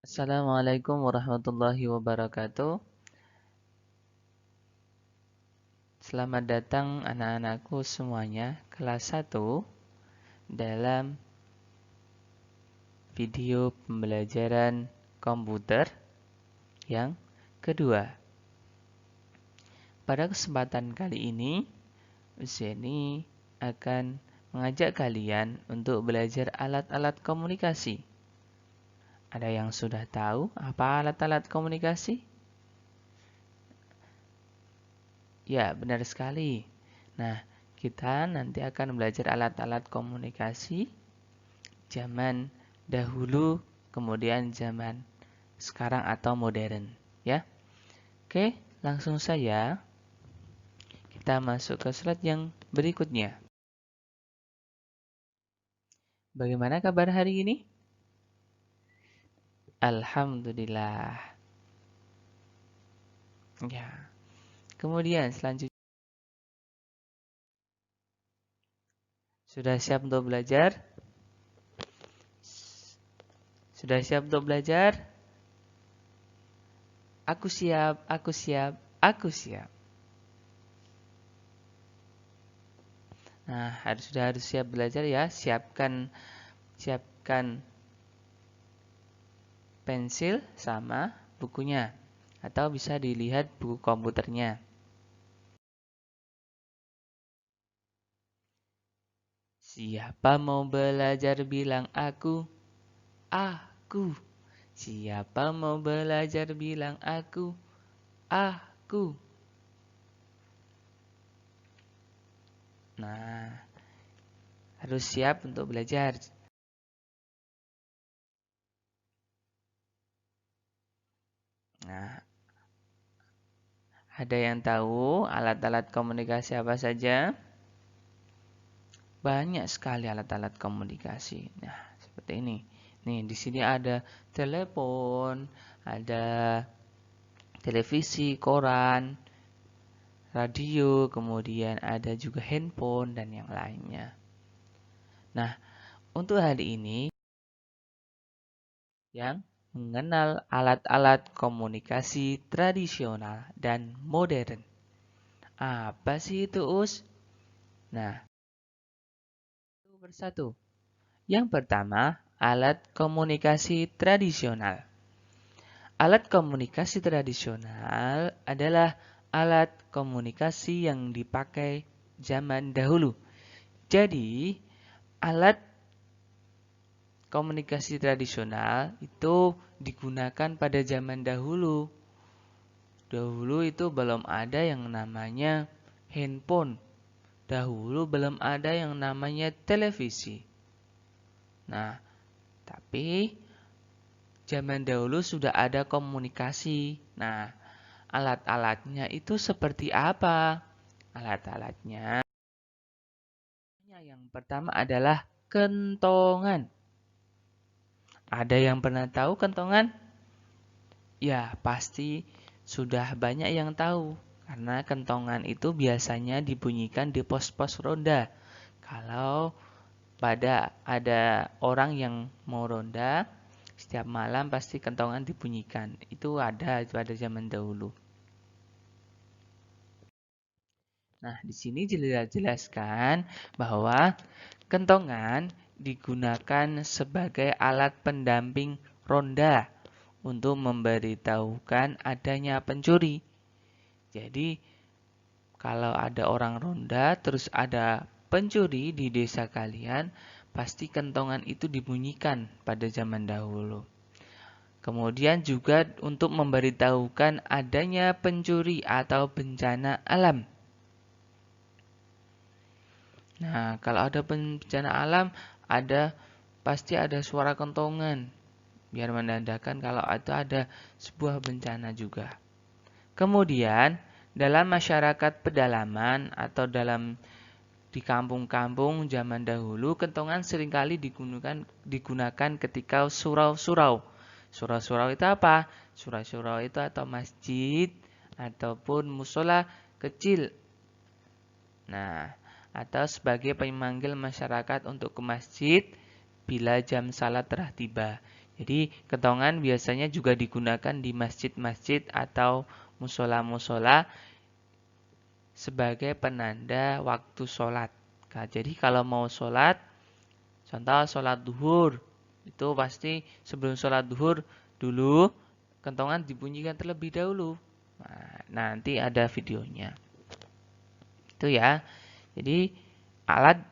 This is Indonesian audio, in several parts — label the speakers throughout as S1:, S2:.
S1: Assalamualaikum warahmatullahi wabarakatuh. Selamat datang anak-anakku semuanya kelas 1 dalam video pembelajaran komputer yang kedua. Pada kesempatan kali ini, Zeni akan mengajak kalian untuk belajar alat-alat komunikasi. Ada yang sudah tahu apa alat-alat komunikasi? Ya, benar sekali. Nah, kita nanti akan belajar alat-alat komunikasi zaman dahulu, kemudian zaman sekarang atau modern, ya. Oke, langsung saja kita masuk ke slide yang berikutnya. Bagaimana kabar hari ini? Alhamdulillah. Ya. Kemudian selanjutnya, sudah siap untuk belajar? Sudah siap untuk belajar? Aku siap, aku siap, aku siap. Nah, sudah harus siap belajar ya. Siapkan pensil sama bukunya, atau bisa dilihat buku komputernya. Siapa mau belajar bilang aku, aku. Siapa mau belajar bilang aku, aku. Nah, harus siap untuk belajar. Nah, ada yang tahu alat-alat komunikasi apa saja? Banyak sekali alat-alat komunikasi. Nah, seperti ini. Nih, di sini ada telepon, ada televisi, koran, radio, kemudian ada juga handphone dan yang lainnya. Nah, untuk hari ini yang mengenal alat-alat komunikasi tradisional dan modern. Apa sih itu, Us? Nah, satu persatu. Yang pertama, alat komunikasi tradisional. Alat komunikasi tradisional adalah alat komunikasi yang dipakai zaman dahulu. Jadi, alat komunikasi tradisional itu digunakan pada zaman dahulu. Dahulu itu belum ada yang namanya handphone. Dahulu belum ada yang namanya televisi. Nah, tapi zaman dahulu sudah ada komunikasi. Nah, alat-alatnya itu seperti apa? Alat-alatnya yang pertama adalah kentongan. Ada yang pernah tahu kentongan? Ya, pasti sudah banyak yang tahu. Karena kentongan itu biasanya dibunyikan di pos-pos ronda. Kalau ada orang yang mau ronda, setiap malam pasti kentongan dibunyikan. Itu ada pada zaman dahulu. Nah, di sini jelaskan bahwa kentongan digunakan sebagai alat pendamping ronda untuk memberitahukan adanya pencuri. Jadi, kalau ada orang ronda terus ada pencuri di desa kalian, pasti kentongan itu dibunyikan pada zaman dahulu. Kemudian juga untuk memberitahukan adanya pencuri atau bencana alam. Nah, kalau ada bencana alam, pasti ada suara kentongan biar menandakan kalau itu ada sebuah bencana juga. Kemudian, dalam masyarakat pedalaman atau di kampung-kampung zaman dahulu, kentongan seringkali digunakan ketika surau-surau. Surau-surau itu apa? Surau-surau itu atau masjid ataupun musola kecil. Nah, atau sebagai pemanggil masyarakat untuk ke masjid bila jam salat telah tiba. Jadi kentongan biasanya juga digunakan di masjid-masjid atau musola-musola sebagai penanda waktu sholat. Nah, jadi kalau mau sholat, contoh sholat duhur, itu pasti sebelum sholat duhur dulu kentongan dibunyikan terlebih dahulu. Nah, nanti ada videonya. Itu ya. Jadi alat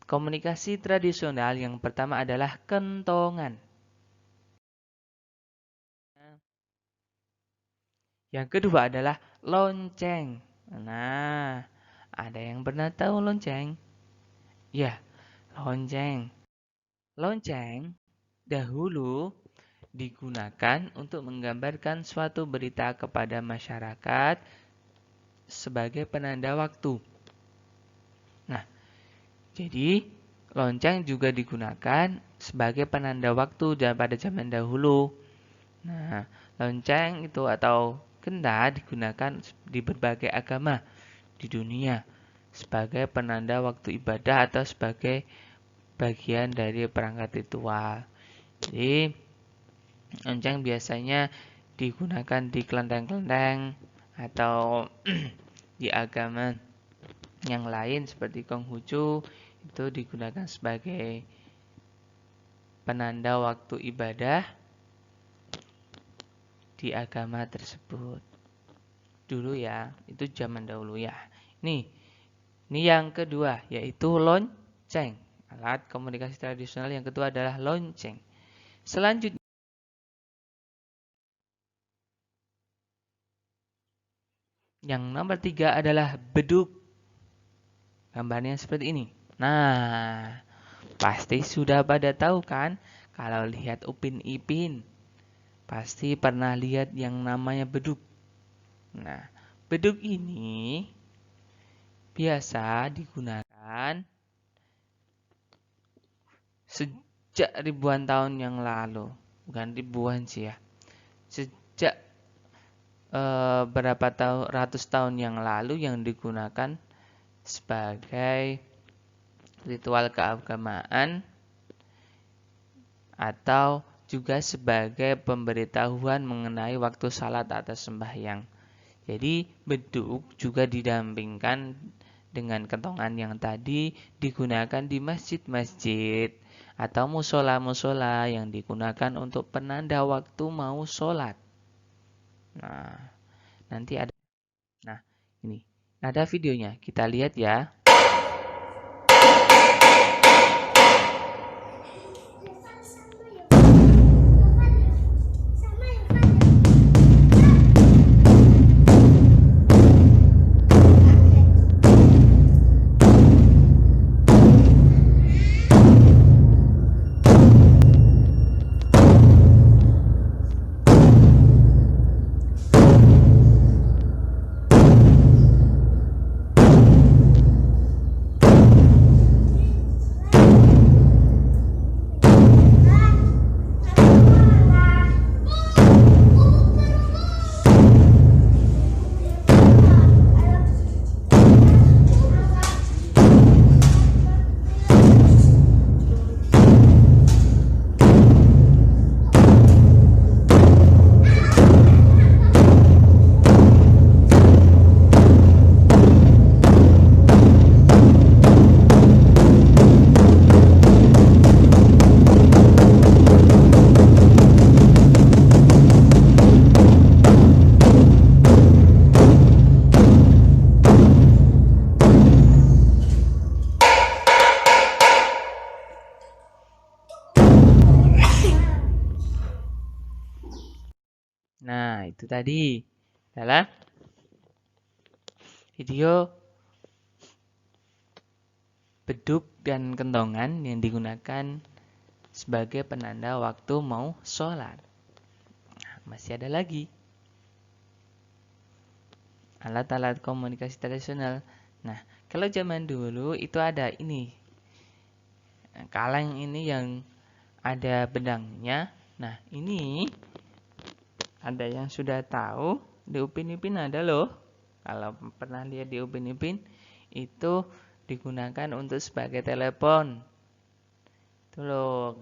S1: komunikasi tradisional yang pertama adalah kentongan. Yang kedua adalah lonceng. Nah, ada yang pernah tahu lonceng? Ya, lonceng. Lonceng dahulu digunakan untuk menggambarkan suatu berita kepada masyarakat sebagai penanda waktu. Nah, jadi lonceng juga digunakan sebagai penanda waktu pada zaman dahulu. Nah, lonceng itu atau kenda digunakan di berbagai agama di dunia sebagai penanda waktu ibadah atau sebagai bagian dari perangkat ritual. Jadi, lonceng biasanya digunakan di kelenteng-kelenteng atau di agama yang lain seperti Konghucu itu digunakan sebagai penanda waktu ibadah di agama tersebut. Dulu ya, itu zaman dahulu ya. Ini yang kedua yaitu lonceng. Alat komunikasi tradisional yang kedua adalah lonceng. Selanjutnya yang nomor 3 adalah beduk. Gambarnya seperti ini. Nah, pasti sudah pada tahu kan kalau lihat Upin Ipin. Pasti pernah lihat yang namanya beduk. Nah, beduk ini biasa digunakan sejak ribuan tahun yang lalu. Bukan ribuan sih ya. Sejak berapa ratus tahun yang lalu yang digunakan sebagai ritual keagamaan atau juga sebagai pemberitahuan mengenai waktu salat atau sembahyang. Jadi beduk juga didampingkan dengan kentongan yang tadi digunakan di masjid-masjid atau musola-musola yang digunakan untuk penanda waktu mau sholat. Nah, nanti ada. Nah, ini ada videonya. Kita lihat ya. Nah, itu tadi adalah video beduk dan kentongan yang digunakan sebagai penanda waktu mau sholat. Nah, masih ada lagi alat-alat komunikasi tradisional. Nah, kalau zaman dulu itu ada ini kaleng ini yang ada benangnya. Nah, ini ada yang sudah tahu di Upin Ipin ada loh. Kalau pernah lihat di Upin Ipin itu digunakan untuk sebagai telepon. Itu loh.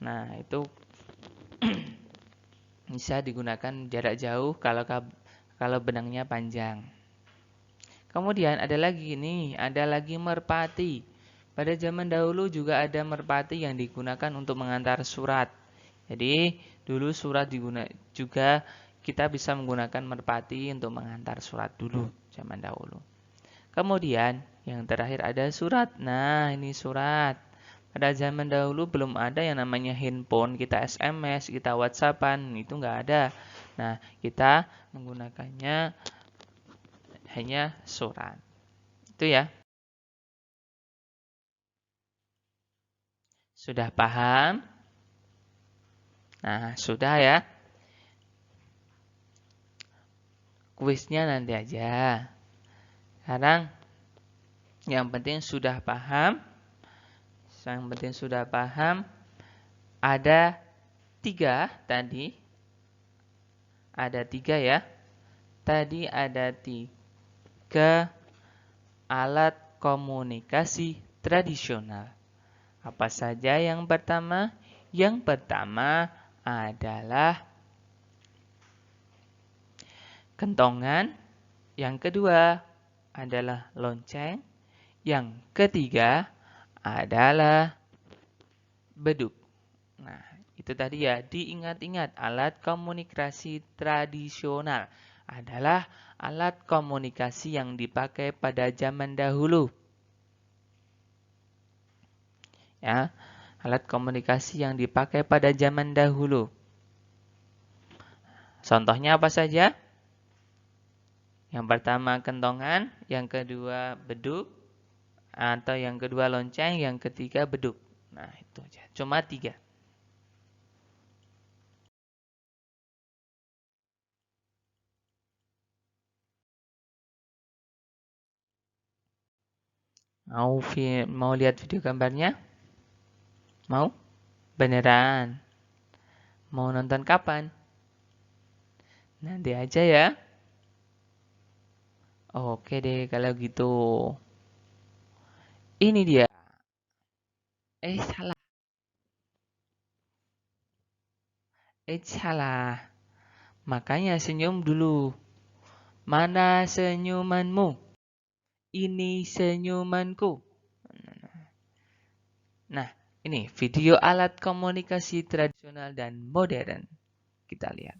S1: Nah, itu bisa digunakan jarak jauh kalau benangnya panjang. Kemudian ada lagi nih, ada lagi merpati. Pada zaman dahulu juga ada merpati yang digunakan untuk mengantar surat. Jadi dulu surat juga kita bisa menggunakan merpati untuk mengantar surat dulu zaman dahulu. Kemudian yang terakhir ada surat. Nah, ini surat. Pada zaman dahulu belum ada yang namanya handphone, kita SMS, kita WhatsAppan, itu nggak ada. Nah, kita menggunakannya hanya surat. Itu ya. Sudah paham? Nah, sudah ya. Kuisnya nanti aja. Sekarang yang penting sudah paham. Yang penting sudah paham. Ada 3 tadi. Ada 3 ya. Tadi ada 3 alat komunikasi tradisional. Apa saja yang pertama? Yang pertama adalah kentongan. Yang kedua adalah lonceng. Yang ketiga adalah beduk. Nah, itu tadi ya, diingat-ingat, alat komunikasi tradisional adalah alat komunikasi yang dipakai pada zaman dahulu. Ya, alat komunikasi yang dipakai pada zaman dahulu. Contohnya apa saja? Yang pertama kentongan, yang kedua beduk, atau yang kedua lonceng, yang ketiga beduk. Nah, itu aja. Cuma 3. Mau lihat video gambarnya? Mau? Beneran? Mau nonton kapan? Nanti aja ya. Oke deh kalau gitu. Ini dia. Salah. Salah. Makanya senyum dulu. Mana senyumanmu? Ini senyumanku. Nah, ini video alat komunikasi tradisional dan modern. Kita lihat.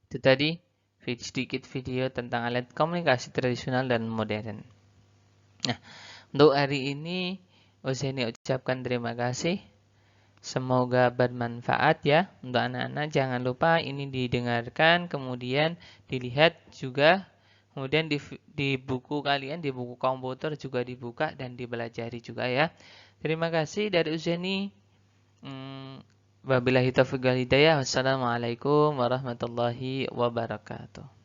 S1: Itu tadi sedikit video tentang alat komunikasi tradisional dan modern. Nah, untuk hari ini Uzeni ucapkan terima kasih. Semoga bermanfaat ya untuk anak-anak. Jangan lupa ini didengarkan, kemudian dilihat juga. Kemudian di buku kalian, di buku komputer juga dibuka dan dipelajari juga ya. Terima kasih dari Uzeni. Wabillahi taufiq wal hidayah. Wassalamualaikum warahmatullahi wabarakatuh.